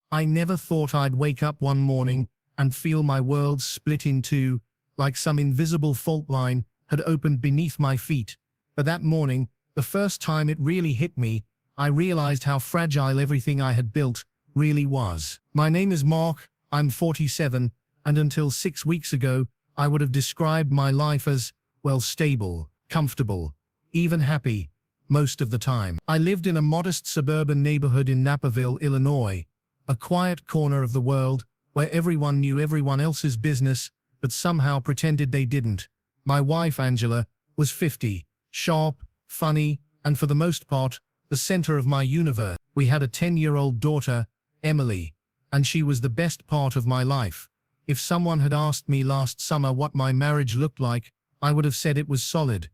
I never thought I'd wake up one morning and feel my world split in two, like some invisible fault line had opened beneath my feet. But that morning, the first time it really hit me, I realized how fragile everything I had built really was. My name is Mark, I'm 47, and until 6 weeks ago, I would have described my life as, well, stable, comfortable, even happy, most of the time. I lived in a modest suburban neighborhood in Naperville, Illinois, a quiet corner of the world where everyone knew everyone else's business, but somehow pretended they didn't. My wife, Angela, was 50, sharp, funny, and for the most part, the center of my universe. We had a 10-year-old daughter, Emily, and she was the best part of my life. If someone had asked me last summer what my marriage looked like, I would have said it was solid.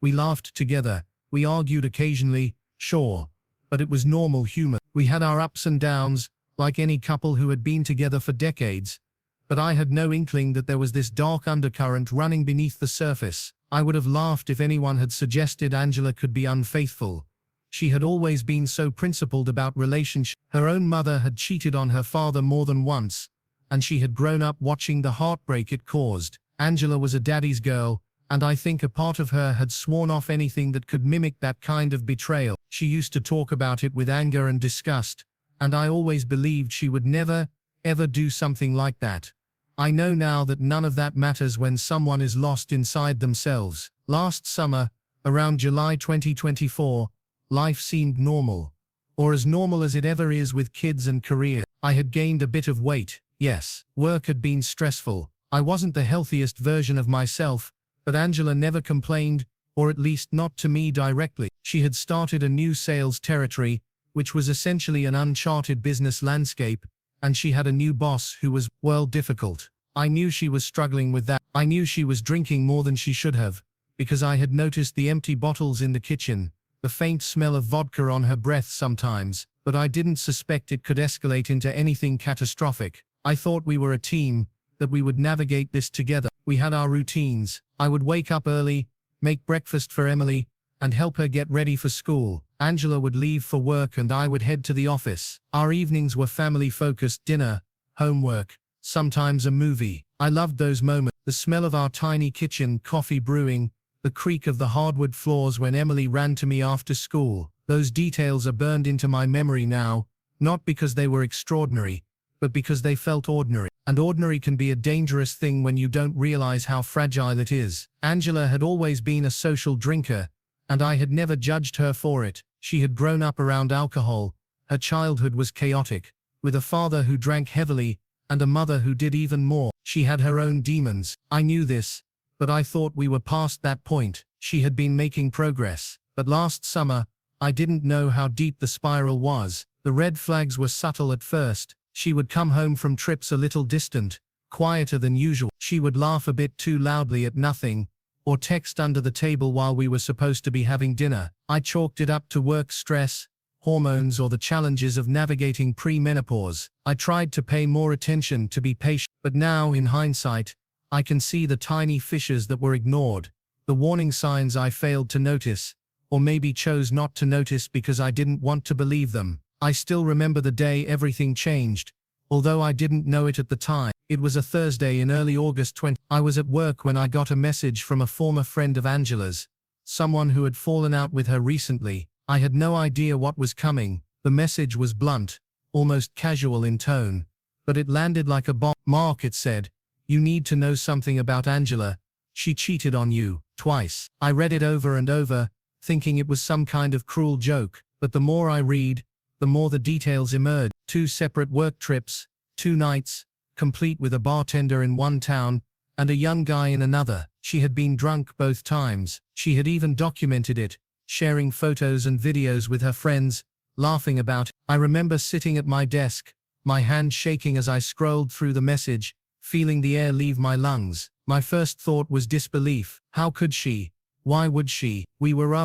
We laughed together, we argued occasionally, sure, but it was normal humor. We had our ups and downs, like any couple who had been together for decades, but I had no inkling that there was this dark undercurrent running beneath the surface. I would have laughed if anyone had suggested Angela could be unfaithful. She had always been so principled about relationships. Her own mother had cheated on her father more than once, and she had grown up watching the heartbreak it caused. Angela was a daddy's girl, and I think a part of her had sworn off anything that could mimic that kind of betrayal. She used to talk about it with anger and disgust, and I always believed she would never, ever do something like that. I know now that none of that matters when someone is lost inside themselves. Last summer, around July 2024, life seemed normal, or as normal as it ever is with kids and career. I had gained a bit of weight, yes. Work had been stressful. I wasn't the healthiest version of myself, but Angela never complained, or at least not to me directly. She had started a new sales territory, which was essentially an uncharted business landscape, and she had a new boss who was, well, difficult. I knew she was struggling with that. I knew she was drinking more than she should have, because I had noticed the empty bottles in the kitchen, the faint smell of vodka on her breath sometimes, but I didn't suspect it could escalate into anything catastrophic. I thought we were a team, that we would navigate this together. We had our routines. I would wake up early, make breakfast for Emily, and help her get ready for school. Angela would leave for work and I would head to the office. Our evenings were family-focused: dinner, homework, sometimes a movie. I loved those moments. The smell of our tiny kitchen, coffee brewing, the creak of the hardwood floors when Emily ran to me after school. Those details are burned into my memory now, not because they were extraordinary, but because they felt ordinary. And ordinary can be a dangerous thing when you don't realize how fragile it is. Angela had always been a social drinker, and I had never judged her for it. She had grown up around alcohol. Her childhood was chaotic, with a father who drank heavily, and a mother who did even more. She had her own demons. I knew this, but I thought we were past that point. She had been making progress, but last summer, I didn't know how deep the spiral was. The red flags were subtle at first. She would come home from trips a little distant, quieter than usual. She would laugh a bit too loudly at nothing, or text under the table while we were supposed to be having dinner. I chalked it up to work stress, hormones, or the challenges of navigating pre-menopause. I tried to pay more attention, to be patient, but now, in hindsight, I can see the tiny fissures that were ignored, the warning signs I failed to notice, or maybe chose not to notice because I didn't want to believe them. I still remember the day everything changed, although I didn't know it at the time. It was a Thursday in early August 20. I was at work when I got a message from a former friend of Angela's, someone who had fallen out with her recently. I had no idea what was coming. The message was blunt, almost casual in tone, but it landed like a bomb. "Mark," it said, "you need to know something about Angela. She cheated on you, twice." I read it over and over, thinking it was some kind of cruel joke, but the more I read, the more the details emerged. 2 separate work trips, 2 nights, complete with a bartender in one town, and a young guy in another. She had been drunk both times. She had even documented it, sharing photos and videos with her friends, laughing about it. I remember sitting at my desk, my hand shaking as I scrolled through the message, feeling the air leave my lungs. My first thought was disbelief. How could she? Why would she? We were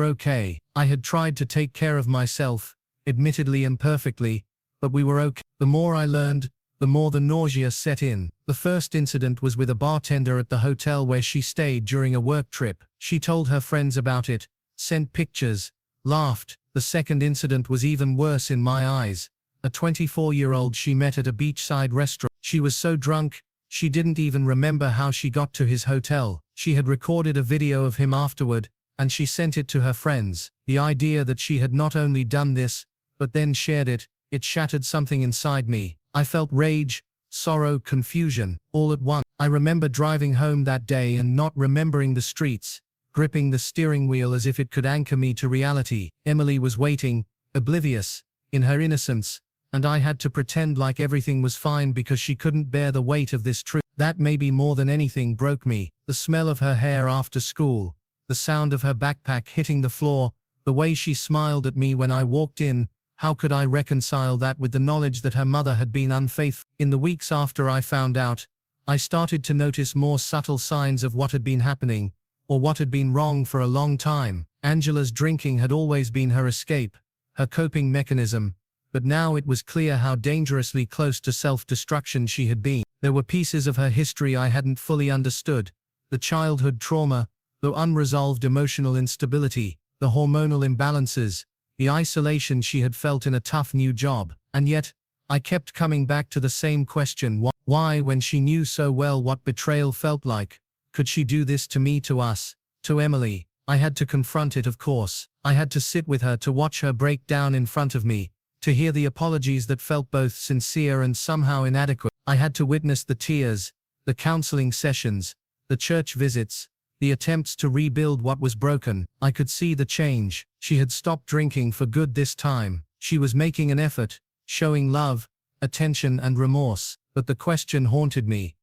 okay. I had tried to take care of myself, admittedly imperfectly, but we were okay. The more I learned, the more the nausea set in. The first incident was with a bartender at the hotel where she stayed during a work trip. She told her friends about it, sent pictures, laughed. The second incident was even worse in my eyes. a 24-year-old she met at a beachside restaurant. She was so drunk, she didn't even remember how she got to his hotel. She had recorded a video of him afterward, and she sent it to her friends. The idea that she had not only done this, but then shared it, it shattered something inside me. I felt rage, sorrow, confusion, all at once. I remember driving home that day and not remembering the streets, gripping the steering wheel as if it could anchor me to reality. Emily was waiting, oblivious, in her innocence, and I had to pretend like everything was fine because she couldn't bear the weight of this truth. That maybe more than anything broke me. The smell of her hair after school, the sound of her backpack hitting the floor, the way she smiled at me when I walked in. How could I reconcile that with the knowledge that her mother had been unfaithful? In the weeks after I found out, I started to notice more subtle signs of what had been happening, or what had been wrong for a long time. Angela's drinking had always been her escape, her coping mechanism, but now it was clear how dangerously close to self-destruction she had been. There were pieces of her history I hadn't fully understood: the childhood trauma, the unresolved emotional instability, the hormonal imbalances, the isolation she had felt in a tough new job. And yet, I kept coming back to the same question: why, when she knew so well what betrayal felt like, could she do this to me, to us, to Emily? I had to confront it, of course. I had to sit with her, to watch her break down in front of me, to hear the apologies that felt both sincere and somehow inadequate. I had to witness the tears, the counseling sessions, the church visits, the attempts to rebuild what was broken. I could see the change. She had stopped drinking for good this time. She was making an effort, showing love, attention and remorse. But the question haunted me.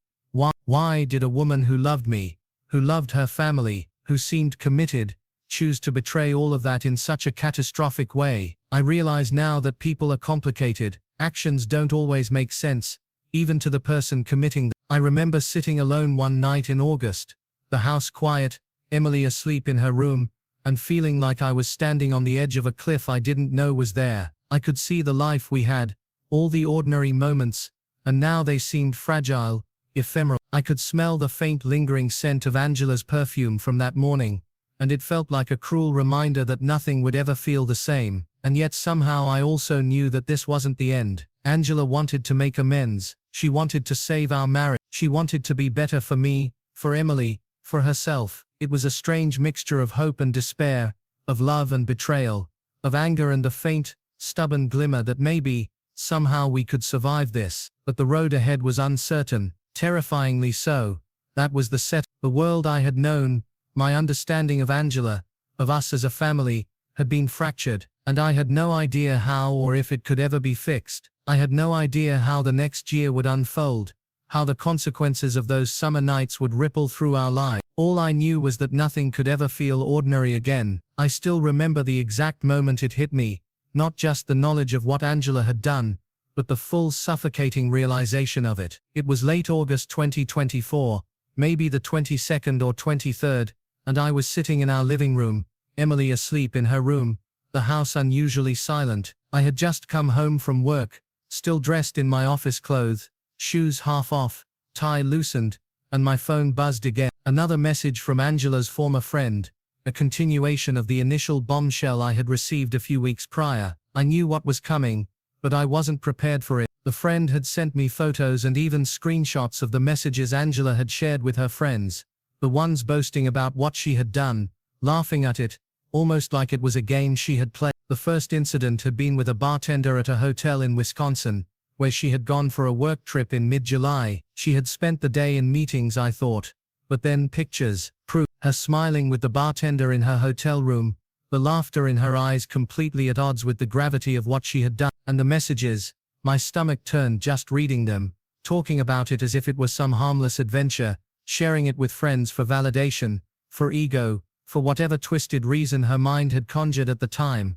Why did a woman who loved me, who loved her family, who seemed committed, choose to betray all of that in such a catastrophic way? I realize now that people are complicated. Actions don't always make sense, even to the person committing them. I remember sitting alone one night in August, the house quiet, Emily asleep in her room, and feeling like I was standing on the edge of a cliff I didn't know was there. I could see the life we had, all the ordinary moments, and now they seemed fragile, ephemeral. I could smell the faint lingering scent of Angela's perfume from that morning, and it felt like a cruel reminder that nothing would ever feel the same. And yet somehow I also knew that this wasn't the end. Angela wanted to make amends. She wanted to save our marriage. She wanted to be better for me, for Emily, for herself. It was a strange mixture of hope and despair, of love and betrayal, of anger and the faint, stubborn glimmer that maybe, somehow we could survive this. But the road ahead was uncertain, terrifyingly so. That was the world I had known, my understanding of Angela, of us as a family, had been fractured, and I had no idea how or if it could ever be fixed. I had no idea how the next year would unfold, how the consequences of those summer nights would ripple through our lives. All I knew was that nothing could ever feel ordinary again. I still remember the exact moment it hit me, not just the knowledge of what Angela had done, but the full suffocating realization of it. It was late August 2024, maybe the 22nd or 23rd, and I was sitting in our living room, Emily asleep in her room, the house unusually silent. I had just come home from work, still dressed in my office clothes, shoes half off, tie loosened, and my phone buzzed again. Another message from Angela's former friend, a continuation of the initial bombshell I had received a few weeks prior. I knew what was coming, but I wasn't prepared for it. The friend had sent me photos and even screenshots of the messages Angela had shared with her friends, the ones boasting about what she had done, laughing at it, almost like it was a game she had played. The first incident had been with a bartender at a hotel in Wisconsin, where she had gone for a work trip in mid-July. She had spent the day in meetings, I thought, but then pictures, proof, her smiling with the bartender in her hotel room, the laughter in her eyes completely at odds with the gravity of what she had done, and the messages. My stomach turned just reading them, talking about it as if it was some harmless adventure, sharing it with friends for validation, for ego, for whatever twisted reason her mind had conjured at the time.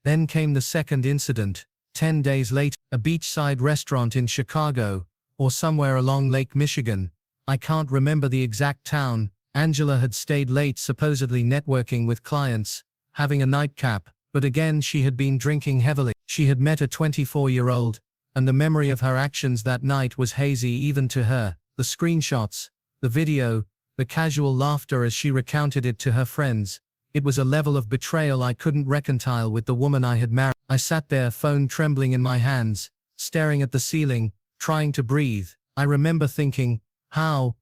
Then came the second incident, 10 days later, a beachside restaurant in Chicago, or somewhere along Lake Michigan. I can't remember the exact town. Angela had stayed late, supposedly networking with clients, having a nightcap, but again she had been drinking heavily. She had met a 24-year-old, and the memory of her actions that night was hazy even to her. The screenshots, the video, the casual laughter as she recounted it to her friends. It was a level of betrayal I couldn't reconcile with the woman I had married. I sat there, phone trembling in my hands, staring at the ceiling, trying to breathe. I remember thinking, how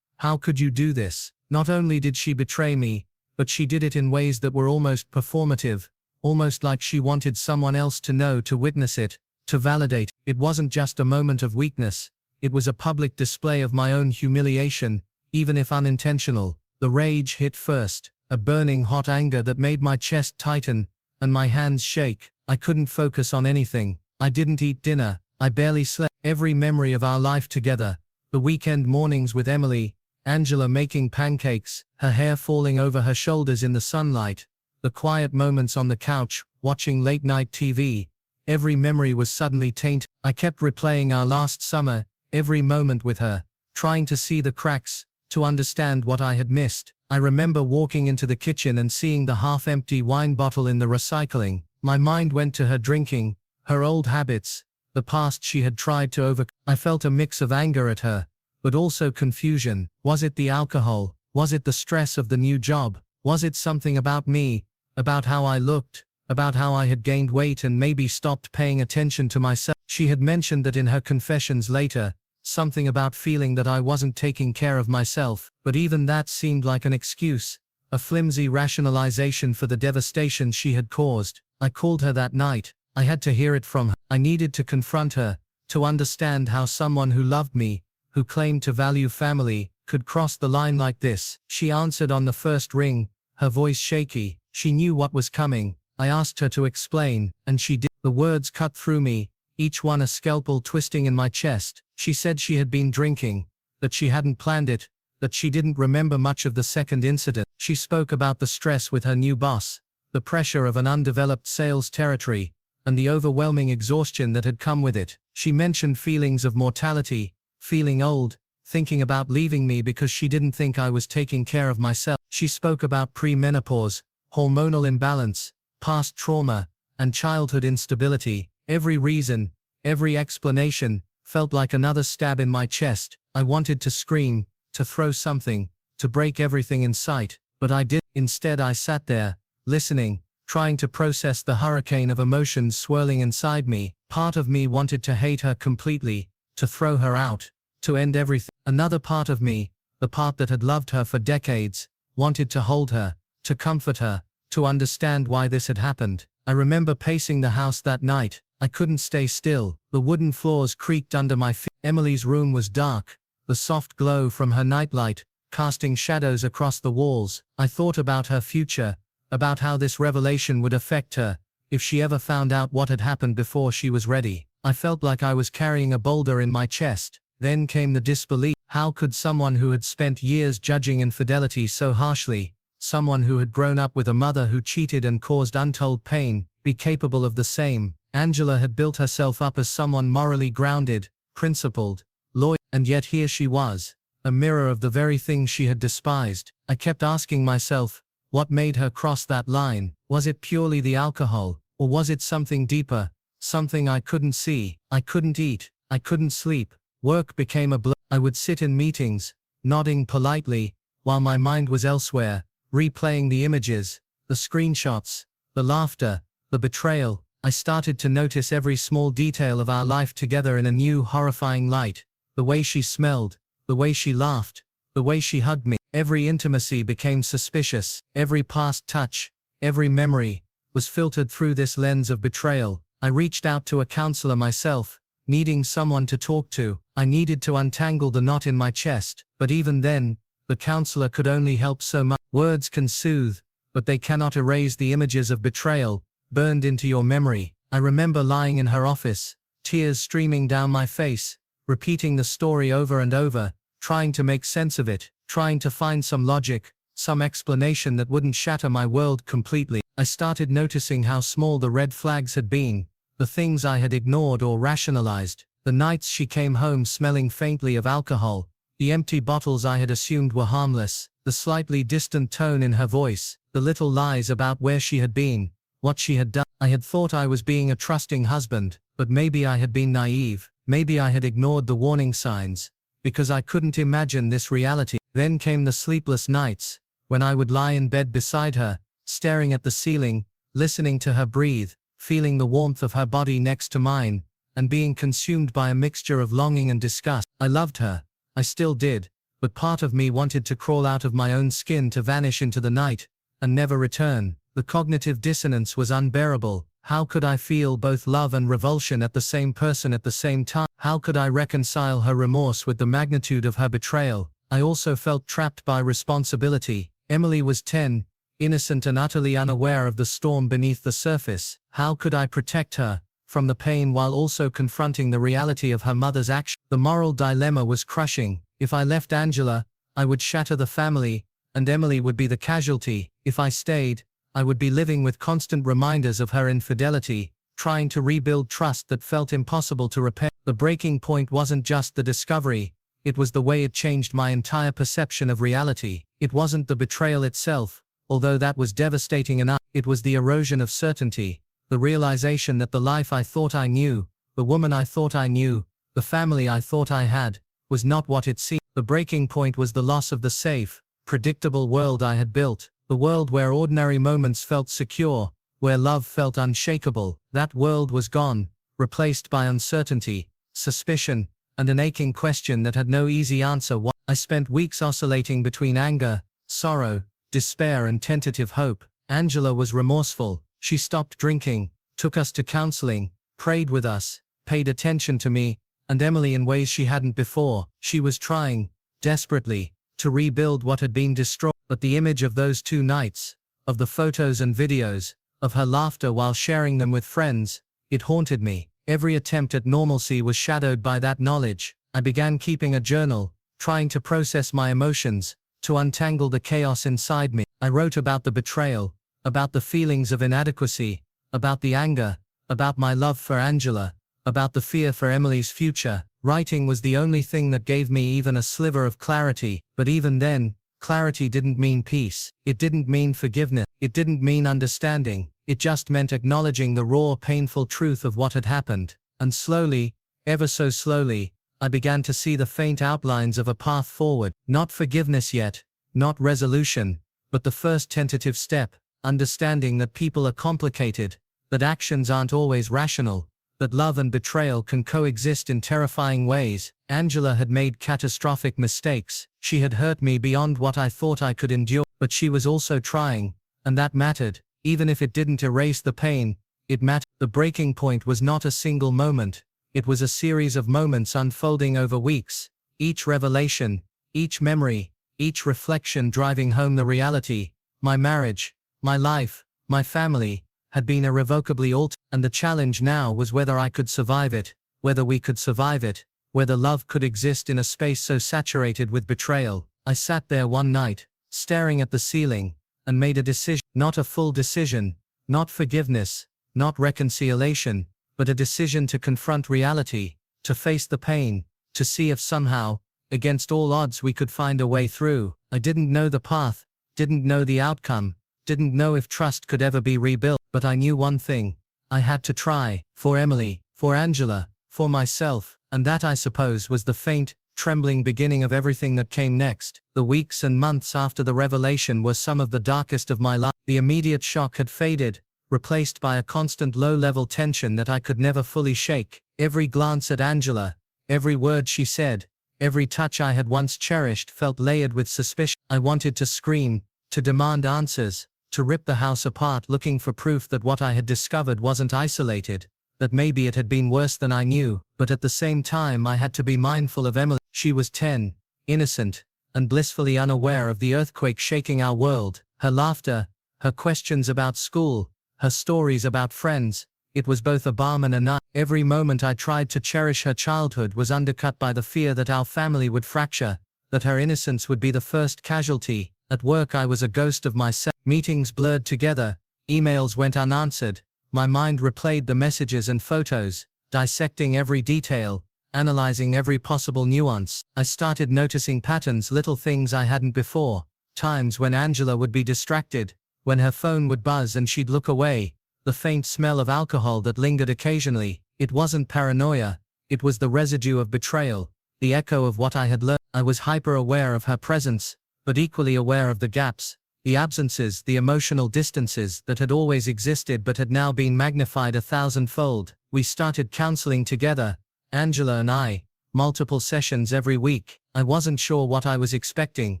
could you do this? Not only did she betray me, but she did it in ways that were almost performative, almost like she wanted someone else to know, to witness it, to validate. It wasn't just a moment of weakness, it was a public display of my own humiliation, even if unintentional. The rage hit first, a burning hot anger that made my chest tighten, and my hands shake. I couldn't focus on anything. I didn't eat dinner, I barely slept. Every memory of our life together, the weekend mornings with Emily, Angela making pancakes, her hair falling over her shoulders in the sunlight, the quiet moments on the couch, watching late-night TV, every memory was suddenly tainted. I kept replaying our last summer, every moment with her, trying to see the cracks, to understand what I had missed. I remember walking into the kitchen and seeing the half-empty wine bottle in the recycling. My mind went to her drinking, her old habits, the past she had tried to overcome. I felt a mix of anger at her, but also confusion. Was it the alcohol? Was it the stress of the new job? Was it something about me, about how I looked, about how I had gained weight and maybe stopped paying attention to myself? She had mentioned that in her confessions later, something about feeling that I wasn't taking care of myself, but even that seemed like an excuse, a flimsy rationalization for the devastation she had caused. I called her that night. I had to hear it from her. I needed to confront her, to understand how someone who loved me, who claimed to value family, could cross the line like this. She answered on the first ring, her voice shaky. She knew what was coming. I asked her to explain, and she did. The words cut through me, each one a scalpel twisting in my chest. She said she had been drinking, that she hadn't planned it, that she didn't remember much of the second incident. She spoke about the stress with her new boss, the pressure of an undeveloped sales territory, and the overwhelming exhaustion that had come with it. She mentioned feelings of mortality, feeling old, thinking about leaving me because she didn't think I was taking care of myself. She spoke about pre-menopause, hormonal imbalance, past trauma, and childhood instability. Every reason, every explanation, felt like another stab in my chest. I wanted to scream, to throw something, to break everything in sight, but I didn't. Instead I sat there, listening, trying to process the hurricane of emotions swirling inside me. Part of me wanted to hate her completely, to throw her out, to end everything. Another part of me, the part that had loved her for decades, wanted to hold her, to comfort her, to understand why this had happened. I remember pacing the house that night. I couldn't stay still. The wooden floors creaked under my feet. Emily's room was dark, the soft glow from her nightlight, casting shadows across the walls. I thought about her future, about how this revelation would affect her, if she ever found out what had happened before she was ready. I felt like I was carrying a boulder in my chest. Then came the disbelief. How could someone who had spent years judging infidelity so harshly, someone who had grown up with a mother who cheated and caused untold pain, be capable of the same? Angela had built herself up as someone morally grounded, principled, loyal, and yet here she was, a mirror of the very thing she had despised. I kept asking myself, what made her cross that line? Was it purely the alcohol, or was it something deeper, something I couldn't see? I couldn't eat, I couldn't sleep. Work became a blur. I would sit in meetings, nodding politely, while my mind was elsewhere, replaying the images, the screenshots, the laughter, the betrayal. I started to notice every small detail of our life together in a new, horrifying light. The way she smelled, the way she laughed, the way she hugged me. Every intimacy became suspicious. Every past touch, every memory, was filtered through this lens of betrayal. I reached out to a counselor myself, needing someone to talk to. I needed to untangle the knot in my chest, but even then, the counselor could only help so much. Words can soothe, but they cannot erase the images of betrayal, burned into your memory. I remember lying in her office, tears streaming down my face, repeating the story over and over, trying to make sense of it, trying to find some logic, some explanation that wouldn't shatter my world completely. I started noticing how small the red flags had been, the things I had ignored or rationalized, the nights she came home smelling faintly of alcohol, the empty bottles I had assumed were harmless, the slightly distant tone in her voice, the little lies about where she had been, what she had done. I had thought I was being a trusting husband, but maybe I had been naive, maybe I had ignored the warning signs, because I couldn't imagine this reality. Then came the sleepless nights, when I would lie in bed beside her, staring at the ceiling, listening to her breathe, feeling the warmth of her body next to mine, and being consumed by a mixture of longing and disgust. I loved her. I still did, but part of me wanted to crawl out of my own skin to vanish into the night, and never return. The cognitive dissonance was unbearable. How could I feel both love and revulsion at the same person at the same time? How could I reconcile her remorse with the magnitude of her betrayal? I also felt trapped by responsibility. Emily was 10, innocent and utterly unaware of the storm beneath the surface. How could I protect her from the pain while also confronting the reality of her mother's action? The moral dilemma was crushing. If I left Angela, I would shatter the family, and Emily would be the casualty. If I stayed, I would be living with constant reminders of her infidelity, trying to rebuild trust that felt impossible to repair. The breaking point wasn't just the discovery, it was the way it changed my entire perception of reality. It wasn't the betrayal itself, although that was devastating enough. It was the erosion of certainty, the realization that the life I thought I knew, the woman I thought I knew, the family I thought I had, was not what it seemed. The breaking point was the loss of the safe, predictable world I had built. The world where ordinary moments felt secure, where love felt unshakable. That world was gone, replaced by uncertainty, suspicion, and an aching question that had no easy answer. I spent weeks oscillating between anger, sorrow, despair, and tentative hope. Angela was remorseful. She stopped drinking, took us to counseling, prayed with us, paid attention to me, and Emily in ways she hadn't before. She was trying, desperately, to rebuild what had been destroyed. But the image of those 2 nights, of the photos and videos, of her laughter while sharing them with friends, it haunted me. Every attempt at normalcy was shadowed by that knowledge. I began keeping a journal, trying to process my emotions, to untangle the chaos inside me. I wrote about the betrayal, about the feelings of inadequacy, about the anger, about my love for Angela, about the fear for Emily's future. Writing was the only thing that gave me even a sliver of clarity, but even then, clarity didn't mean peace. It didn't mean forgiveness. It didn't mean understanding. It just meant acknowledging the raw, painful truth of what had happened. And slowly, ever so slowly, I began to see the faint outlines of a path forward. Not forgiveness yet, not resolution, but the first tentative step, understanding that people are complicated, that actions aren't always rational, that love and betrayal can coexist in terrifying ways. Angela had made catastrophic mistakes. She had hurt me beyond what I thought I could endure, but she was also trying, and that mattered. Even if it didn't erase the pain, it mattered. The breaking point was not a single moment. It was a series of moments unfolding over weeks, each revelation, each memory, each reflection driving home the reality. My marriage, my life, my family, had been irrevocably altered, and the challenge now was whether I could survive it, whether we could survive it, whether love could exist in a space so saturated with betrayal. I sat there one night, staring at the ceiling, and made a decision. Not a full decision, not forgiveness, not reconciliation, but a decision to confront reality, to face the pain, to see if somehow, against all odds, we could find a way through. I didn't know the path, didn't know the outcome, didn't know if trust could ever be rebuilt, but I knew one thing. I had to try, for Emily, for Angela, for myself, and that, I suppose, was the faint, trembling beginning of everything that came next. The weeks and months after the revelation were some of the darkest of my life. The immediate shock had faded, replaced by a constant low-level tension that I could never fully shake. Every glance at Angela, every word she said, every touch I had once cherished felt layered with suspicion. I wanted to scream, to demand answers, to rip the house apart looking for proof that what I had discovered wasn't isolated, that maybe it had been worse than I knew. But at the same time I had to be mindful of Emily. She was 10, innocent, and blissfully unaware of the earthquake shaking our world. Her laughter, her questions about school, her stories about friends, it was both a balm and a knife. Every moment I tried to cherish her childhood was undercut by the fear that our family would fracture, that her innocence would be the first casualty. At work I was a ghost of myself. Meetings blurred together, emails went unanswered. My mind replayed the messages and photos, dissecting every detail, analyzing every possible nuance. I started noticing patterns, little things I hadn't before. Times when Angela would be distracted, when her phone would buzz and she'd look away, the faint smell of alcohol that lingered occasionally. It wasn't paranoia, it was the residue of betrayal, the echo of what I had learned. I was hyper-aware of her presence, but equally aware of the gaps, The absences, the emotional distances that had always existed but had now been magnified 1,000-fold. We started counseling together, Angela and I, multiple sessions every week. I wasn't sure what I was expecting.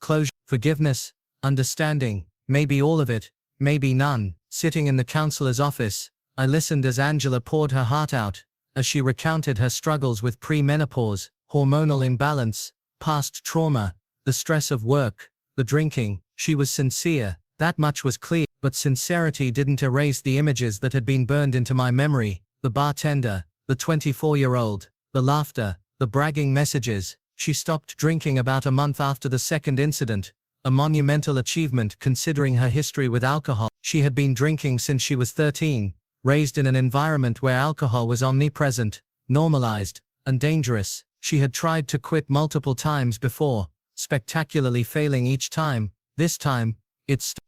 Closure, forgiveness, understanding, maybe all of it, maybe none. Sitting in the counselor's office, I listened as Angela poured her heart out, as she recounted her struggles with premenopause, hormonal imbalance, past trauma, the stress of work, the drinking. She was sincere, that much was clear, but sincerity didn't erase the images that had been burned into my memory. The bartender, the 24-year-old, the laughter, the bragging messages. She stopped drinking about a month after the second incident, a monumental achievement considering her history with alcohol. She had been drinking since she was 13, raised in an environment where alcohol was omnipresent, normalized, and dangerous. She had tried to quit multiple times before, spectacularly failing each time. This time,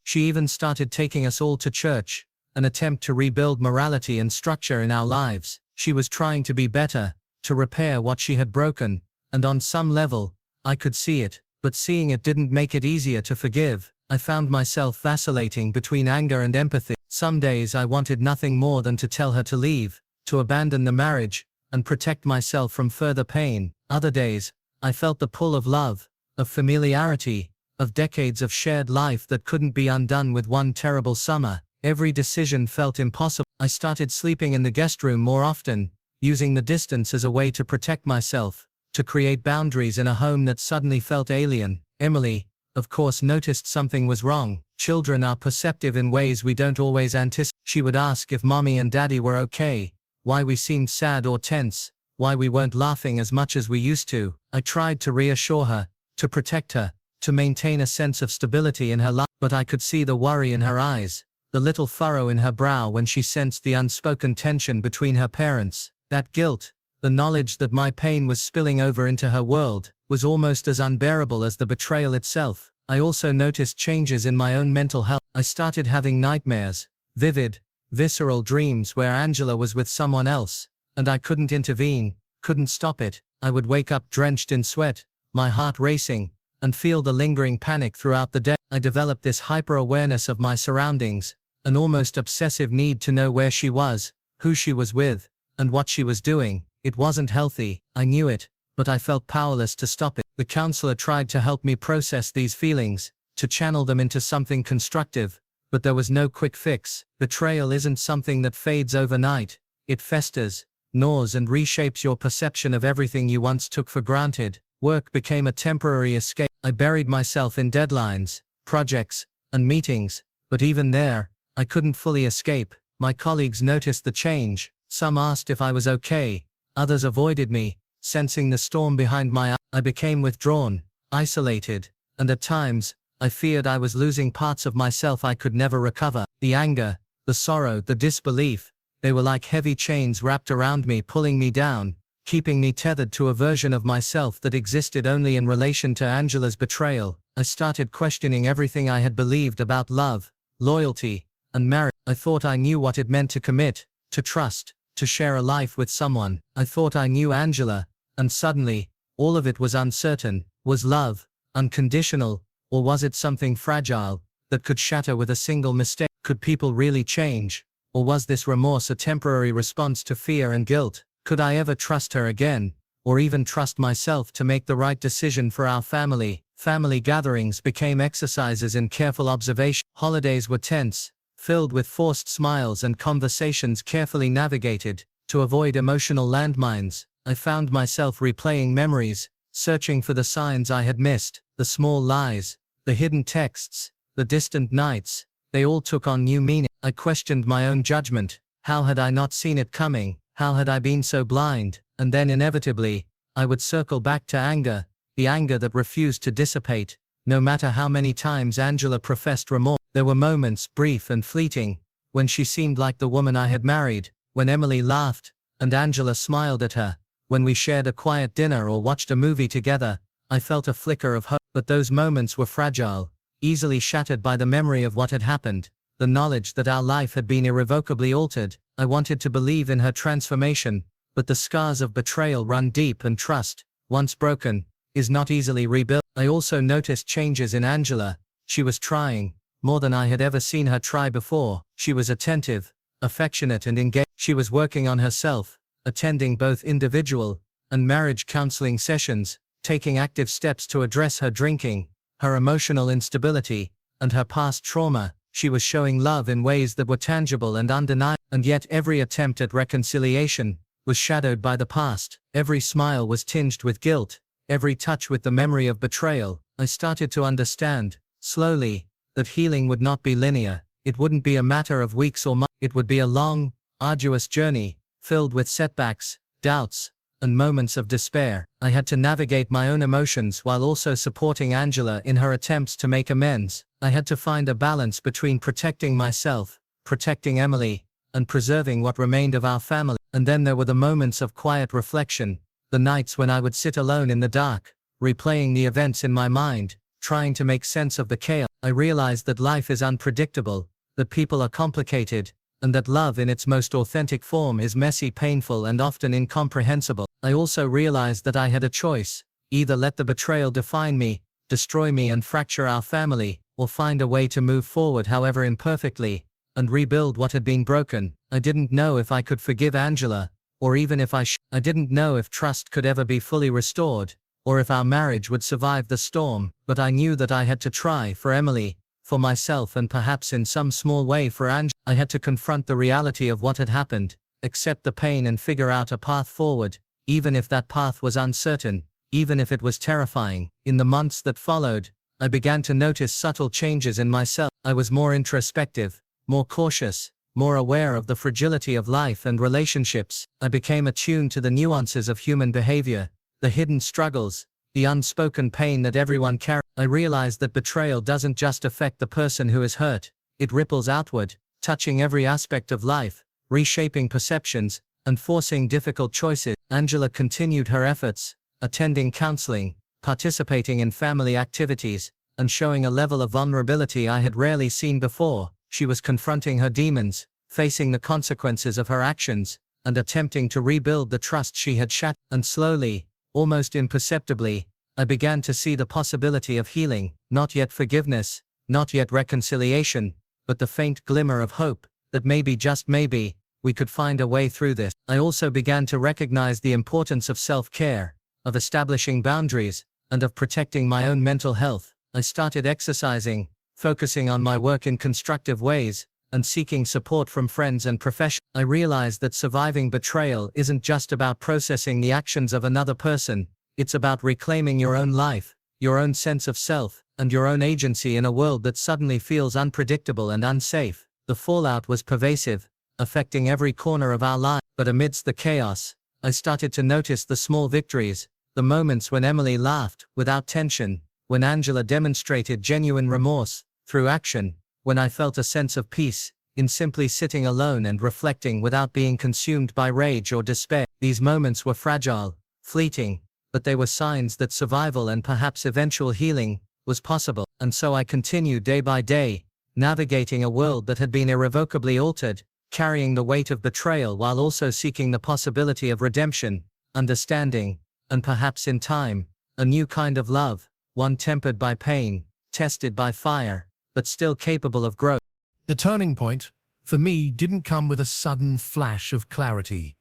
she even started taking us all to church, an attempt to rebuild morality and structure in our lives. She was trying to be better, to repair what she had broken, and on some level, I could see it, but seeing it didn't make it easier to forgive. I found myself vacillating between anger and empathy. Some days I wanted nothing more than to tell her to leave, to abandon the marriage, and protect myself from further pain. Other days, I felt the pull of love, of familiarity, of decades of shared life that couldn't be undone with one terrible summer. Every decision felt impossible. I started sleeping in the guest room more often, using the distance as a way to protect myself, to create boundaries in a home that suddenly felt alien. Emily, of course, noticed something was wrong. Children are perceptive in ways we don't always anticipate. She would ask if mommy and daddy were okay, why we seemed sad or tense, why we weren't laughing as much as we used to. I tried to reassure her, to protect her, to maintain a sense of stability in her life, but I could see the worry in her eyes, the little furrow in her brow when she sensed the unspoken tension between her parents. That guilt, the knowledge that my pain was spilling over into her world, was almost as unbearable as the betrayal itself. I also noticed changes in my own mental health. I started having nightmares, vivid, visceral dreams where Angela was with someone else, and I couldn't intervene, couldn't stop it. I would wake up drenched in sweat, my heart racing, and feel the lingering panic throughout the day. I developed this hyper-awareness of my surroundings, an almost obsessive need to know where she was, who she was with, and what she was doing. It wasn't healthy, I knew it, but I felt powerless to stop it. The counselor tried to help me process these feelings, to channel them into something constructive, but there was no quick fix. Betrayal isn't something that fades overnight. It festers, gnaws, and reshapes your perception of everything you once took for granted. Work became a temporary escape. I buried myself in deadlines, projects, and meetings, but even there, I couldn't fully escape. My colleagues noticed the change. Some asked if I was okay, others avoided me, sensing the storm behind my eyes. I became withdrawn, isolated, and at times, I feared I was losing parts of myself I could never recover. The anger, the sorrow, the disbelief, they were like heavy chains wrapped around me, pulling me down, keeping me tethered to a version of myself that existed only in relation to Angela's betrayal. I started questioning everything I had believed about love, loyalty, and marriage. I thought I knew what it meant to commit, to trust, to share a life with someone. I thought I knew Angela, and suddenly, all of it was uncertain. Was love unconditional, or was it something fragile that could shatter with a single mistake? Could people really change, or was this remorse a temporary response to fear and guilt? Could I ever trust her again, or even trust myself to make the right decision for our family? Family gatherings became exercises in careful observation. Holidays were tense, filled with forced smiles and conversations carefully navigated. To avoid emotional landmines, I found myself replaying memories, searching for the signs I had missed, the small lies, the hidden texts, the distant nights. They all took on new meaning. I questioned my own judgment. How had I not seen it coming? How had I been so blind? And then inevitably, I would circle back to anger, the anger that refused to dissipate, no matter how many times Angela professed remorse. There were moments, brief and fleeting, when she seemed like the woman I had married, when Emily laughed, and Angela smiled at her, when we shared a quiet dinner or watched a movie together. I felt a flicker of hope, but those moments were fragile, easily shattered by the memory of what had happened, the knowledge that our life had been irrevocably altered. I wanted to believe in her transformation, but the scars of betrayal run deep, and trust, once broken, is not easily rebuilt. I also noticed changes in Angela. She was trying, more than I had ever seen her try before. She was attentive, affectionate and engaged. She was working on herself, attending both individual and marriage counseling sessions, taking active steps to address her drinking, her emotional instability, and her past trauma. She was showing love in ways that were tangible and undeniable, and yet every attempt at reconciliation was shadowed by the past. Every smile was tinged with guilt, every touch with the memory of betrayal. I started to understand, slowly, that healing would not be linear. It wouldn't be a matter of weeks or months. It would be a long, arduous journey, filled with setbacks, doubts, and moments of despair. I had to navigate my own emotions while also supporting Angela in her attempts to make amends. I had to find a balance between protecting myself, protecting Emily, and preserving what remained of our family. And then there were the moments of quiet reflection, the nights when I would sit alone in the dark, replaying the events in my mind, trying to make sense of the chaos. I realized that life is unpredictable, that people are complicated, and that love in its most authentic form is messy, painful, and often incomprehensible. I also realized that I had a choice: either let the betrayal define me, destroy me and fracture our family, or find a way to move forward, however imperfectly, and rebuild what had been broken. I didn't know if I could forgive Angela, or even if I didn't know if trust could ever be fully restored, or if our marriage would survive the storm, but I knew that I had to try, for Emily, for myself, and perhaps in some small way for Angela. I had to confront the reality of what had happened, accept the pain and figure out a path forward, even if that path was uncertain, even if it was terrifying. In the months that followed, I began to notice subtle changes in myself. I was more introspective, more cautious, more aware of the fragility of life and relationships. I became attuned to the nuances of human behavior, the hidden struggles, the unspoken pain that everyone carries. I realized that betrayal doesn't just affect the person who is hurt, it ripples outward, touching every aspect of life, reshaping perceptions, and forcing difficult choices. Angela continued her efforts, attending counseling, participating in family activities, and showing a level of vulnerability I had rarely seen before. She was confronting her demons, facing the consequences of her actions, and attempting to rebuild the trust she had shattered. And slowly, almost imperceptibly, I began to see the possibility of healing, not yet forgiveness, not yet reconciliation, but the faint glimmer of hope, that maybe, just maybe, we could find a way through this. I also began to recognize the importance of self-care, of establishing boundaries, and of protecting my own mental health. I started exercising, focusing on my work in constructive ways, and seeking support from friends and professionals. I realized that surviving betrayal isn't just about processing the actions of another person, it's about reclaiming your own life, your own sense of self, and your own agency in a world that suddenly feels unpredictable and unsafe. The fallout was pervasive, affecting every corner of our lives. But amidst the chaos, I started to notice the small victories, the moments when Emily laughed without tension, when Angela demonstrated genuine remorse through action, when I felt a sense of peace in simply sitting alone and reflecting without being consumed by rage or despair. These moments were fragile, fleeting, but they were signs that survival and perhaps eventual healing was possible. And so I continued day by day, navigating a world that had been irrevocably altered, carrying the weight of betrayal while also seeking the possibility of redemption, understanding, and perhaps in time, a new kind of love, one tempered by pain, tested by fire, but still capable of growth. The turning point, for me, didn't come with a sudden flash of clarity.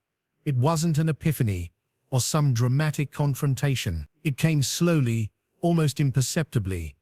It wasn't an epiphany, or some dramatic confrontation. It came slowly, almost imperceptibly,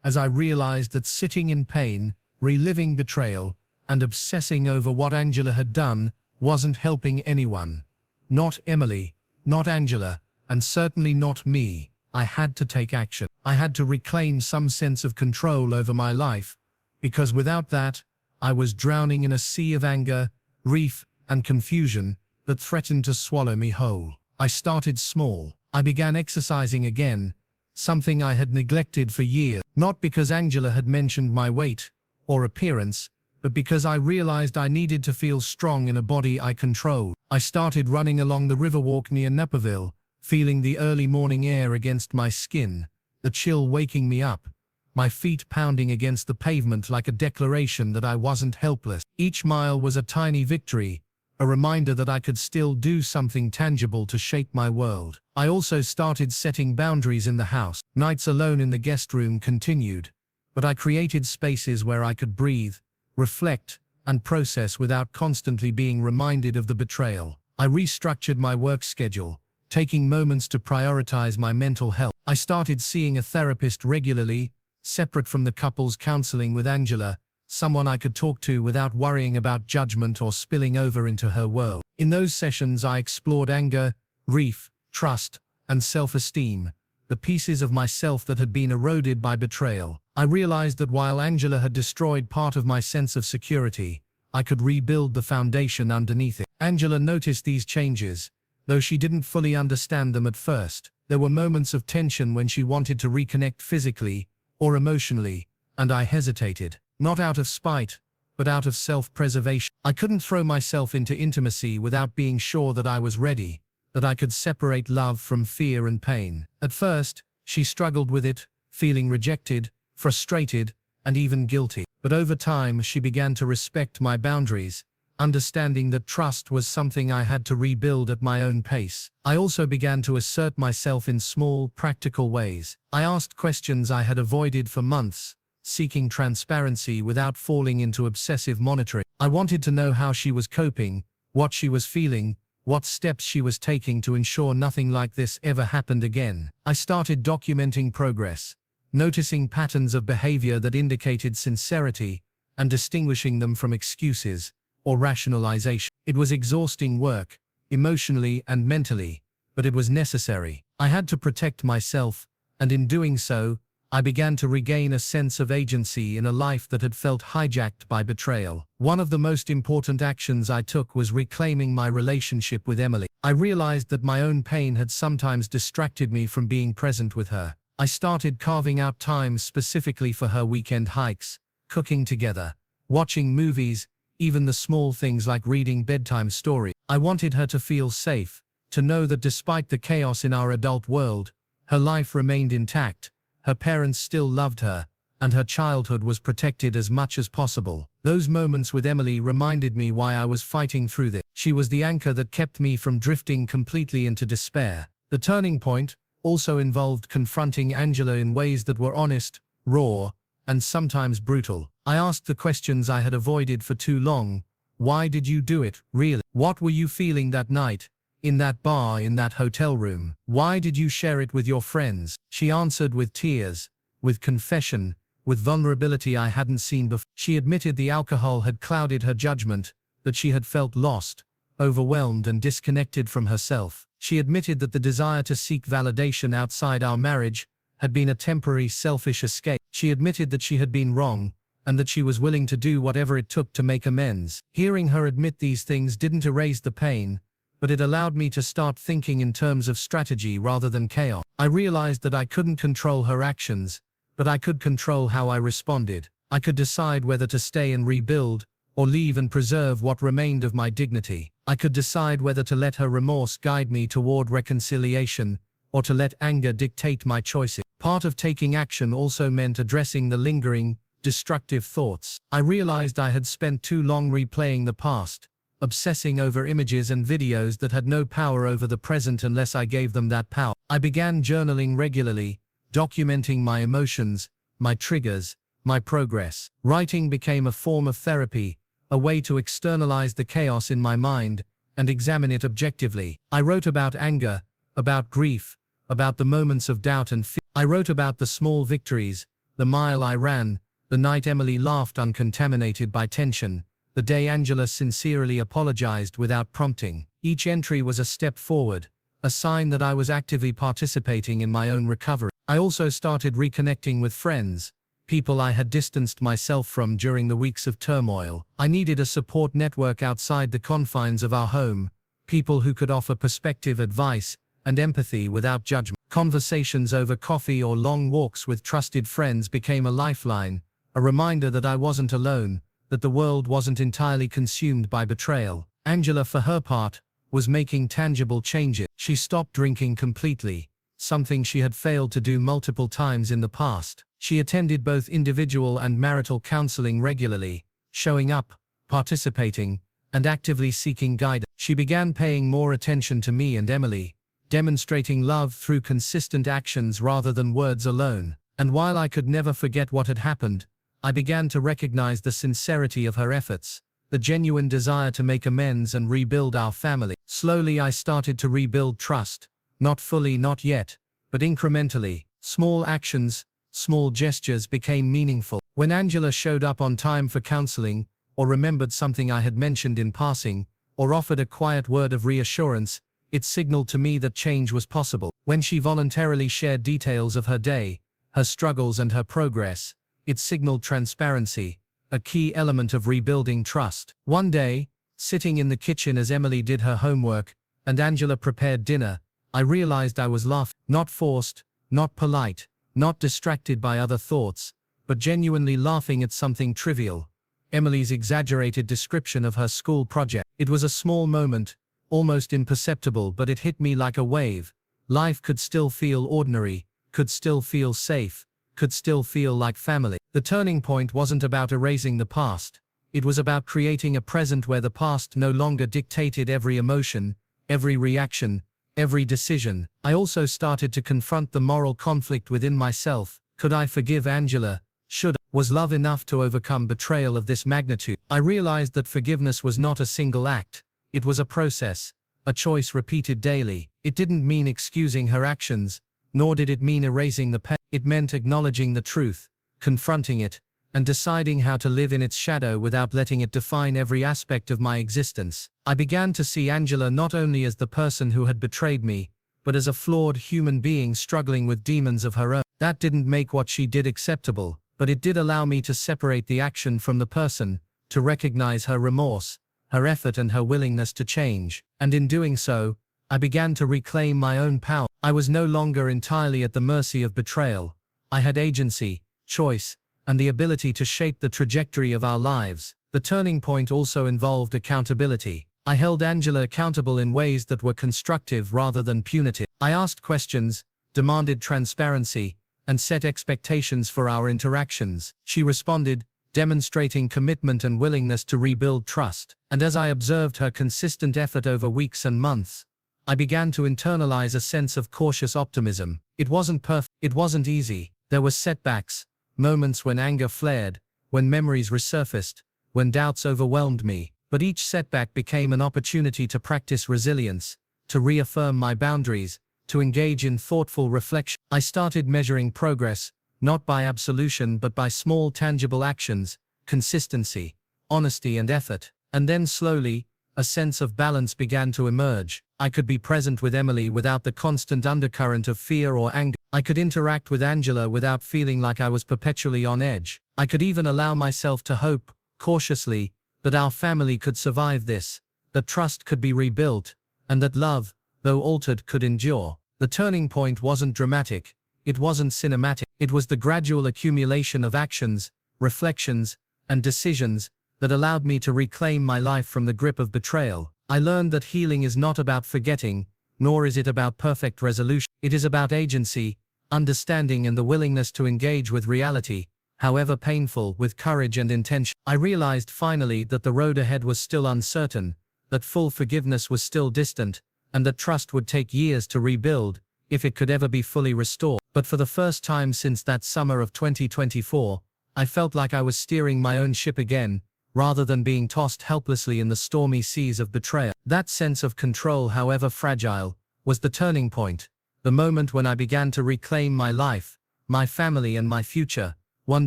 as I realized that sitting in pain, reliving betrayal, and obsessing over what Angela had done wasn't helping anyone. Not Emily, not Angela, and certainly not me. I had to take action. I had to reclaim some sense of control over my life, because without that, I was drowning in a sea of anger, grief, and confusion that threatened to swallow me whole. I started small. I began exercising again, something I had neglected for years, not because Angela had mentioned my weight or appearance, but because I realized I needed to feel strong in a body I controlled. I started running along the riverwalk near Naperville, feeling the early morning air against my skin, the chill waking me up, my feet pounding against the pavement like a declaration that I wasn't helpless. Each mile was a tiny victory, a reminder that I could still do something tangible to shape my world. I also started setting boundaries in the house. Nights alone in the guest room continued, but I created spaces where I could breathe, reflect, and process without constantly being reminded of the betrayal. I restructured my work schedule, taking moments to prioritize my mental health. I started seeing a therapist regularly, separate from the couple's counseling with Angela, someone I could talk to without worrying about judgment or spilling over into her world. In those sessions, I explored anger, grief, trust, and self-esteem, the pieces of myself that had been eroded by betrayal. I realized that while Angela had destroyed part of my sense of security, I could rebuild the foundation underneath it. Angela noticed these changes, though she didn't fully understand them at first. There were moments of tension when she wanted to reconnect physically or emotionally, and I hesitated, not out of spite, but out of self-preservation. I couldn't throw myself into intimacy without being sure that I was ready, that I could separate love from fear and pain. At first, she struggled with it, feeling rejected, frustrated, and even guilty. But over time, she began to respect my boundaries, understanding that trust was something I had to rebuild at my own pace. I also began to assert myself in small, practical ways. I asked questions I had avoided for months, seeking transparency without falling into obsessive monitoring. I wanted to know how she was coping, what she was feeling, what steps she was taking to ensure nothing like this ever happened again. I started documenting progress, noticing patterns of behavior that indicated sincerity, and distinguishing them from excuses or rationalization. It was exhausting work, emotionally and mentally, but it was necessary. I had to protect myself, and in doing so, I began to regain a sense of agency in a life that had felt hijacked by betrayal. One of the most important actions I took was reclaiming my relationship with Emily. I realized that my own pain had sometimes distracted me from being present with her. I started carving out time specifically for her weekend hikes, cooking together, watching movies, even the small things like reading bedtime stories. I wanted her to feel safe, to know that despite the chaos in our adult world, her life remained intact, her parents still loved her, and her childhood was protected as much as possible. Those moments with Emily reminded me why I was fighting through this. She was the anchor that kept me from drifting completely into despair. The turning point also involved confronting Angela in ways that were honest, raw, and sometimes brutal. I asked the questions I had avoided for too long. Why did you do it, really? What were you feeling that night, in that bar, in that hotel room? Why did you share it with your friends? She answered with tears, with confession, with vulnerability I hadn't seen before. She admitted the alcohol had clouded her judgment, that she had felt lost, overwhelmed and disconnected from herself. She admitted that the desire to seek validation outside our marriage had been a temporary selfish escape. She admitted that she had been wrong, and that she was willing to do whatever it took to make amends. Hearing her admit these things didn't erase the pain, but it allowed me to start thinking in terms of strategy rather than chaos. I realized that I couldn't control her actions, but I could control how I responded. I could decide whether to stay and rebuild, or leave and preserve what remained of my dignity. I could decide whether to let her remorse guide me toward reconciliation, or to let anger dictate my choices. Part of taking action also meant addressing the lingering, destructive thoughts. I realized I had spent too long replaying the past, obsessing over images and videos that had no power over the present unless I gave them that power. I began journaling regularly, documenting my emotions, my triggers, my progress. Writing became a form of therapy, a way to externalize the chaos in my mind and examine it objectively. I wrote about anger, about grief, about the moments of doubt and fear. I wrote about the small victories, the mile I ran, the night Emily laughed uncontaminated by tension, the day Angela sincerely apologized without prompting. Each entry was a step forward, a sign that I was actively participating in my own recovery. I also started reconnecting with friends, people I had distanced myself from during the weeks of turmoil. I needed a support network outside the confines of our home, people who could offer perspective, advice, and empathy without judgment. Conversations over coffee or long walks with trusted friends became a lifeline, a reminder that I wasn't alone, that the world wasn't entirely consumed by betrayal. Angela, for her part, was making tangible changes. She stopped drinking completely, something she had failed to do multiple times in the past. She attended both individual and marital counseling regularly, showing up, participating, and actively seeking guidance. She began paying more attention to me and Emily, demonstrating love through consistent actions rather than words alone. And while I could never forget what had happened, I began to recognize the sincerity of her efforts, the genuine desire to make amends and rebuild our family. Slowly I started to rebuild trust, not fully, not yet, but incrementally. Small actions, small gestures became meaningful. When Angela showed up on time for counseling, or remembered something I had mentioned in passing, or offered a quiet word of reassurance, it signaled to me that change was possible. When she voluntarily shared details of her day, her struggles and her progress, it signaled transparency, a key element of rebuilding trust. One day, sitting in the kitchen as Emily did her homework, and Angela prepared dinner, I realized I was laughing, not forced, not polite, not distracted by other thoughts, but genuinely laughing at something trivial. Emily's exaggerated description of her school project. It was a small moment, almost imperceptible, but it hit me like a wave. Life could still feel ordinary, could still feel safe, could still feel like family. The turning point wasn't about erasing the past. It was about creating a present where the past no longer dictated every emotion, every reaction, every decision. I also started to confront the moral conflict within myself. Could I forgive Angela? Should I? Was love enough to overcome betrayal of this magnitude? I realized that forgiveness was not a single act. It was a process, a choice repeated daily. It didn't mean excusing her actions, nor did it mean erasing the pain. It meant acknowledging the truth, confronting it, and deciding how to live in its shadow without letting it define every aspect of my existence. I began to see Angela not only as the person who had betrayed me, but as a flawed human being struggling with demons of her own. That didn't make what she did acceptable, but it did allow me to separate the action from the person, to recognize her remorse, her effort and her willingness to change. And in doing so, I began to reclaim my own power. I was no longer entirely at the mercy of betrayal. I had agency, choice, and the ability to shape the trajectory of our lives. The turning point also involved accountability. I held Angela accountable in ways that were constructive rather than punitive. I asked questions, demanded transparency, and set expectations for our interactions. She responded, demonstrating commitment and willingness to rebuild trust. And as I observed her consistent effort over weeks and months, I began to internalize a sense of cautious optimism. It wasn't perfect, it wasn't easy. There were setbacks, moments when anger flared, when memories resurfaced, when doubts overwhelmed me. But each setback became an opportunity to practice resilience, to reaffirm my boundaries, to engage in thoughtful reflection. I started measuring progress, not by absolution but by small tangible actions, consistency, honesty and effort. And then slowly, a sense of balance began to emerge. I could be present with Emily without the constant undercurrent of fear or anger. I could interact with Angela without feeling like I was perpetually on edge. I could even allow myself to hope, cautiously, that our family could survive this, that trust could be rebuilt, and that love, though altered, could endure. The turning point wasn't dramatic, it wasn't cinematic, it was the gradual accumulation of actions, reflections, and decisions that allowed me to reclaim my life from the grip of betrayal. I learned that healing is not about forgetting, nor is it about perfect resolution. It is about agency, understanding and the willingness to engage with reality, however painful, with courage and intention. I realized finally that the road ahead was still uncertain, that full forgiveness was still distant, and that trust would take years to rebuild, if it could ever be fully restored. But for the first time since that summer of 2024, I felt like I was steering my own ship again, rather than being tossed helplessly in the stormy seas of betrayal. That sense of control, however fragile, was the turning point, the moment when I began to reclaim my life, my family and my future, one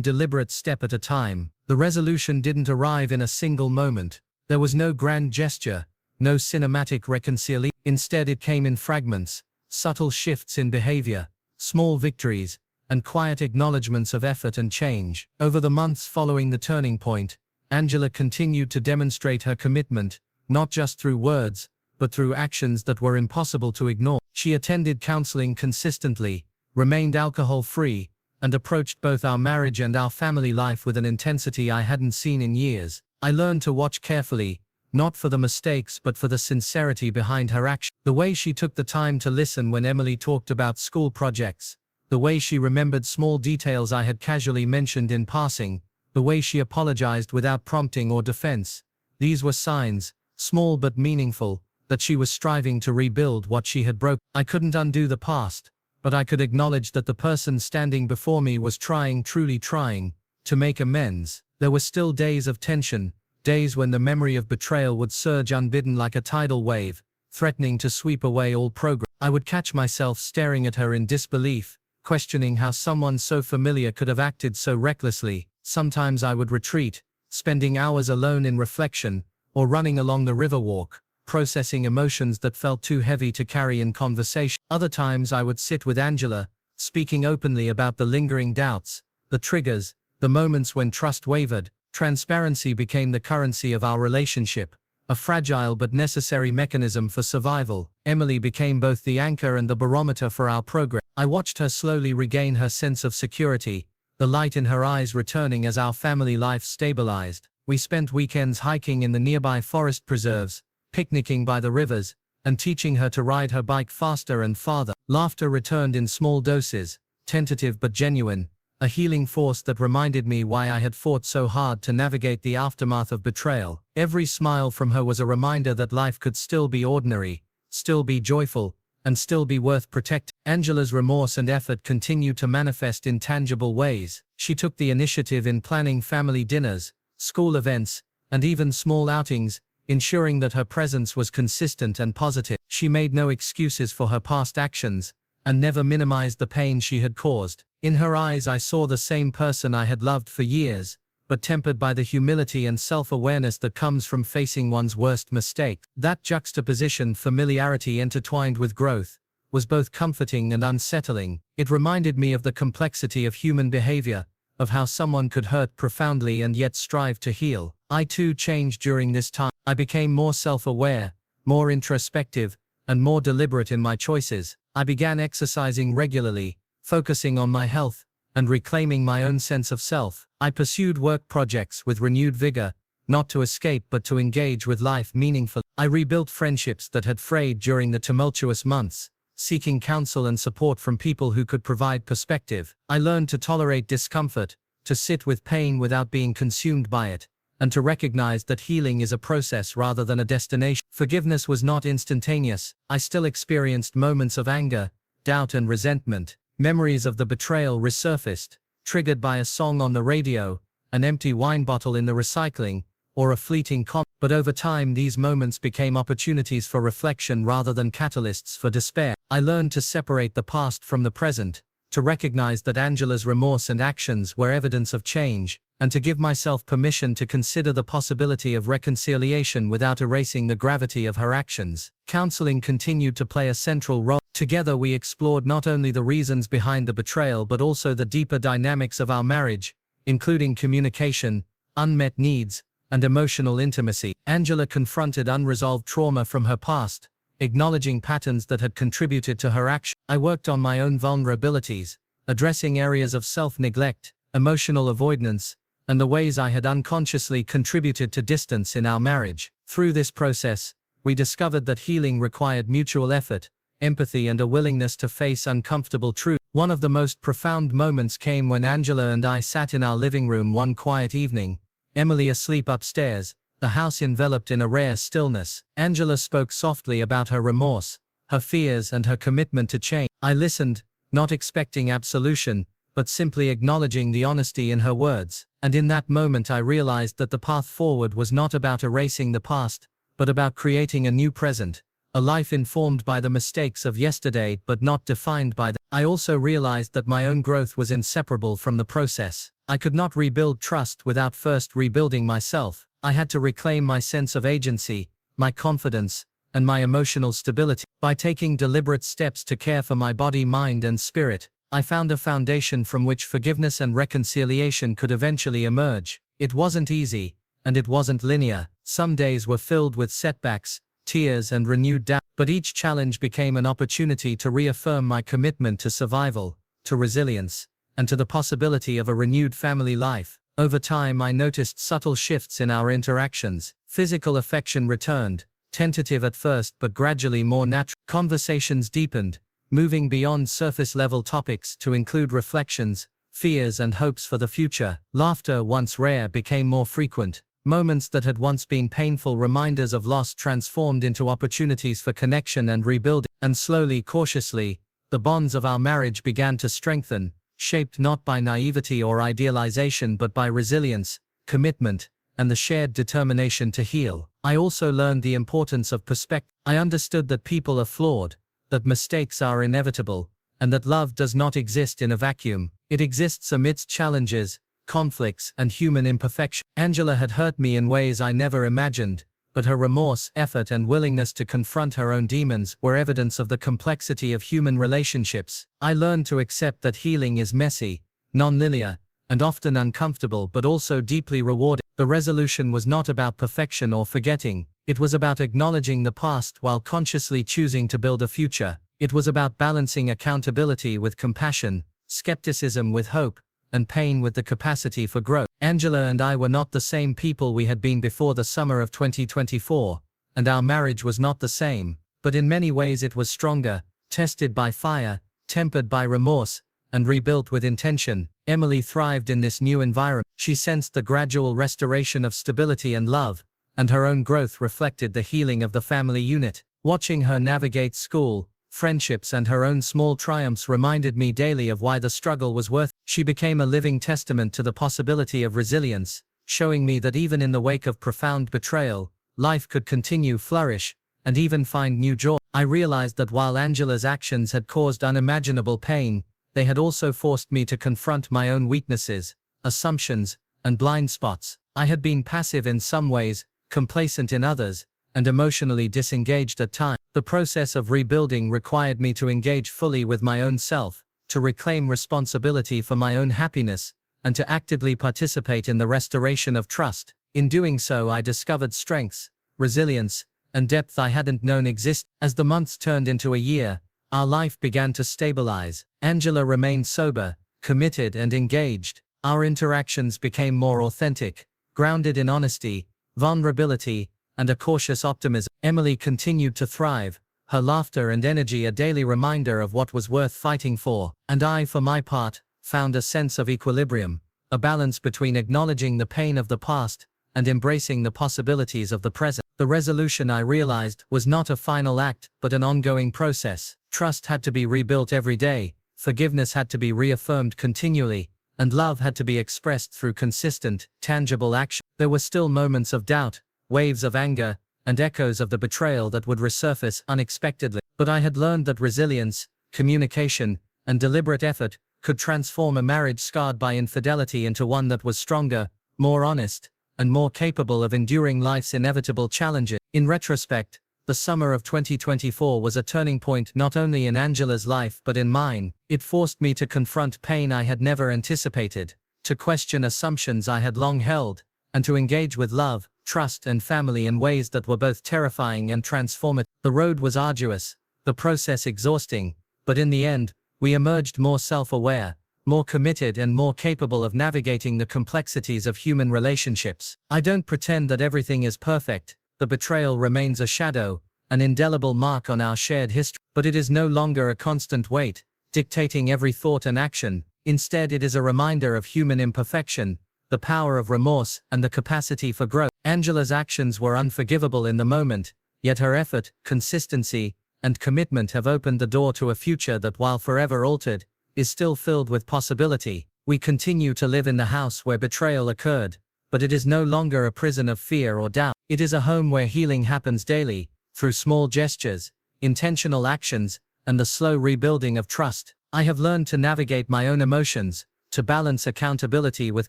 deliberate step at a time. The resolution didn't arrive in a single moment. There was no grand gesture, no cinematic reconciliation. Instead it came in fragments, subtle shifts in behavior, small victories, and quiet acknowledgements of effort and change. Over the months following the turning point, Angela continued to demonstrate her commitment, not just through words, but through actions that were impossible to ignore. She attended counseling consistently, remained alcohol-free, and approached both our marriage and our family life with an intensity I hadn't seen in years. I learned to watch carefully, not for the mistakes but for the sincerity behind her action. The way she took the time to listen when Emily talked about school projects, the way she remembered small details I had casually mentioned in passing, the way she apologized without prompting or defense. These were signs, small but meaningful, that she was striving to rebuild what she had broken. I couldn't undo the past, but I could acknowledge that the person standing before me was trying, truly trying, to make amends. There were still days of tension, days when the memory of betrayal would surge unbidden like a tidal wave, threatening to sweep away all progress. I would catch myself staring at her in disbelief, questioning how someone so familiar could have acted so recklessly. Sometimes I would retreat, spending hours alone in reflection, or running along the riverwalk, processing emotions that felt too heavy to carry in conversation. Other times I would sit with Angela, speaking openly about the lingering doubts, the triggers, the moments when trust wavered. Transparency became the currency of our relationship, a fragile but necessary mechanism for survival. Emily became both the anchor and the barometer for our progress. I watched her slowly regain her sense of security, the light in her eyes returning as our family life stabilized. We spent weekends hiking in the nearby forest preserves, picnicking by the rivers, and teaching her to ride her bike faster and farther. Laughter returned in small doses, tentative but genuine, a healing force that reminded me why I had fought so hard to navigate the aftermath of betrayal. Every smile from her was a reminder that life could still be ordinary, still be joyful, and still be worth protecting. Angela's remorse and effort continued to manifest in tangible ways. She took the initiative in planning family dinners, school events, and even small outings, ensuring that her presence was consistent and positive. She made no excuses for her past actions, and never minimized the pain she had caused. In her eyes I saw the same person I had loved for years, but tempered by the humility and self-awareness that comes from facing one's worst mistake. That juxtaposition, familiarity intertwined with growth, was both comforting and unsettling. It reminded me of the complexity of human behavior, of how someone could hurt profoundly and yet strive to heal. I too changed during this time. I became more self-aware, more introspective, and more deliberate in my choices. I began exercising regularly, focusing on my health, and reclaiming my own sense of self. I pursued work projects with renewed vigor, not to escape but to engage with life meaningfully. I rebuilt friendships that had frayed during the tumultuous months, seeking counsel and support from people who could provide perspective. I learned to tolerate discomfort, to sit with pain without being consumed by it, and to recognize that healing is a process rather than a destination. Forgiveness was not instantaneous. I still experienced moments of anger, doubt and resentment. Memories of the betrayal resurfaced, triggered by a song on the radio, an empty wine bottle in the recycling, or a fleeting comment. But over time these moments became opportunities for reflection rather than catalysts for despair. I learned to separate the past from the present, to recognize that Angela's remorse and actions were evidence of change, and to give myself permission to consider the possibility of reconciliation without erasing the gravity of her actions. Counseling continued to play a central role. Together we explored not only the reasons behind the betrayal but also the deeper dynamics of our marriage, including communication, unmet needs, and emotional intimacy. Angela confronted unresolved trauma from her past, acknowledging patterns that had contributed to her action. I worked on my own vulnerabilities, addressing areas of self-neglect, emotional avoidance, and the ways I had unconsciously contributed to distance in our marriage. Through this process, we discovered that healing required mutual effort, empathy and a willingness to face uncomfortable truth. One of the most profound moments came when Angela and I sat in our living room one quiet evening, Emily asleep upstairs, the house enveloped in a rare stillness. Angela spoke softly about her remorse, her fears and her commitment to change. I listened, not expecting absolution, but simply acknowledging the honesty in her words. And in that moment I realized that the path forward was not about erasing the past, but about creating a new present. A life informed by the mistakes of yesterday but not defined by them. I also realized that my own growth was inseparable from the process. I could not rebuild trust without first rebuilding myself. I had to reclaim my sense of agency, my confidence, and my emotional stability. By taking deliberate steps to care for my body, mind, and spirit, I found a foundation from which forgiveness and reconciliation could eventually emerge. It wasn't easy, and it wasn't linear. Some days were filled with setbacks, tears and renewed doubt, but each challenge became an opportunity to reaffirm my commitment to survival, to resilience, and to the possibility of a renewed family life. Over time I noticed subtle shifts in our interactions. Physical affection returned, tentative at first but gradually more natural. Conversations deepened, moving beyond surface-level topics to include reflections, fears and hopes for the future. Laughter, once rare, became more frequent. Moments that had once been painful reminders of loss transformed into opportunities for connection and rebuilding. And slowly, cautiously, The bonds of our marriage began to strengthen, shaped not by naivety or idealization but by resilience, commitment, and the shared determination to heal. I also learned the importance of perspective. I understood that people are flawed, that mistakes are inevitable, and that love does not exist in a vacuum. It exists amidst challenges, conflicts, and human imperfection. Angela had hurt me in ways I never imagined, but her remorse, effort, and willingness to confront her own demons were evidence of the complexity of human relationships. I learned to accept that healing is messy, non-linear, and often uncomfortable but also deeply rewarding. The resolution was not about perfection or forgetting. It was about acknowledging the past while consciously choosing to build a future. It was about balancing accountability with compassion, skepticism with hope, and pain with the capacity for growth. Angela and I were not the same people we had been before the summer of 2024, and our marriage was not the same, but in many ways it was stronger, tested by fire, tempered by remorse, and rebuilt with intention. Emily thrived in this new environment. She sensed the gradual restoration of stability and love, and her own growth reflected the healing of the family unit. Watching her navigate school, friendships, and her own small triumphs reminded me daily of why the struggle was worth it. She became a living testament to the possibility of resilience, showing me that even in the wake of profound betrayal, life could continue, flourish, and even find new joy. I realized that while Angela's actions had caused unimaginable pain, they had also forced me to confront my own weaknesses, assumptions, and blind spots. I had been passive in some ways, complacent in others, and emotionally disengaged at times. The process of rebuilding required me to engage fully with my own self, to reclaim responsibility for my own happiness, and to actively participate in the restoration of trust. In doing so, I discovered strengths, resilience, and depth I hadn't known exist. As the months turned into a year, our life began to stabilize. Angela remained sober, committed, and engaged. Our interactions became more authentic, grounded in honesty, vulnerability, and a cautious optimism. Emily continued to thrive, her laughter and energy a daily reminder of what was worth fighting for. And I, for my part, found a sense of equilibrium, a balance between acknowledging the pain of the past and embracing the possibilities of the present. The resolution, I realized, was not a final act, but an ongoing process. Trust had to be rebuilt every day, forgiveness had to be reaffirmed continually, and love had to be expressed through consistent, tangible action. There were still moments of doubt, waves of anger, and echoes of the betrayal that would resurface unexpectedly. But I had learned that resilience, communication, and deliberate effort could transform a marriage scarred by infidelity into one that was stronger, more honest, and more capable of enduring life's inevitable challenges. In retrospect, the summer of 2024 was a turning point not only in Angela's life but in mine. It forced me to confront pain I had never anticipated, to question assumptions I had long held, and to engage with love, trust, and family in ways that were both terrifying and transformative. The road was arduous, the process exhausting, but in the end, we emerged more self-aware, more committed, and more capable of navigating the complexities of human relationships. I don't pretend that everything is perfect. The betrayal remains a shadow, an indelible mark on our shared history, but it is no longer a constant weight, dictating every thought and action. Instead, it is a reminder of human imperfection, the power of remorse, and the capacity for growth. Angela's actions were unforgivable in the moment, yet her effort, consistency, and commitment have opened the door to a future that, while forever altered, is still filled with possibility. We continue to live in the house where betrayal occurred, but it is no longer a prison of fear or doubt. It is a home where healing happens daily, through small gestures, intentional actions, and the slow rebuilding of trust. I have learned to navigate my own emotions, to balance accountability with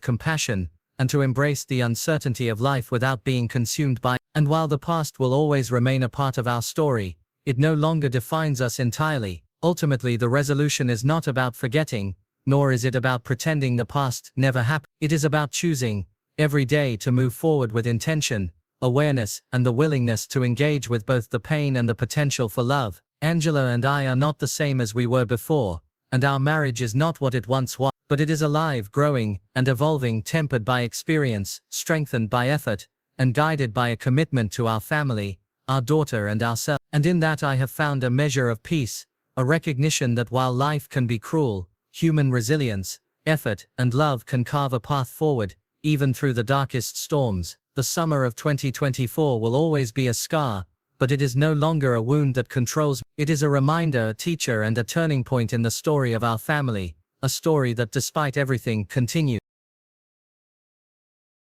compassion, and to embrace the uncertainty of life without being consumed by it. And while the past will always remain a part of our story, it no longer defines us entirely. Ultimately, the resolution is not about forgetting, nor is it about pretending the past never happened. It is about choosing, every day, to move forward with intention, awareness, and the willingness to engage with both the pain and the potential for love. Angela and I are not the same as we were before, and our marriage is not what it once was, but it is alive, growing, and evolving, tempered by experience, strengthened by effort, and guided by a commitment to our family, our daughter, and ourselves. And in that I have found a measure of peace, a recognition that while life can be cruel, human resilience, effort, and love can carve a path forward, even through the darkest storms. The summer of 2024 will always be a scar, but it is no longer a wound that controls. It is a reminder, a teacher, and a turning point in the story of our family, a story that despite everything continues.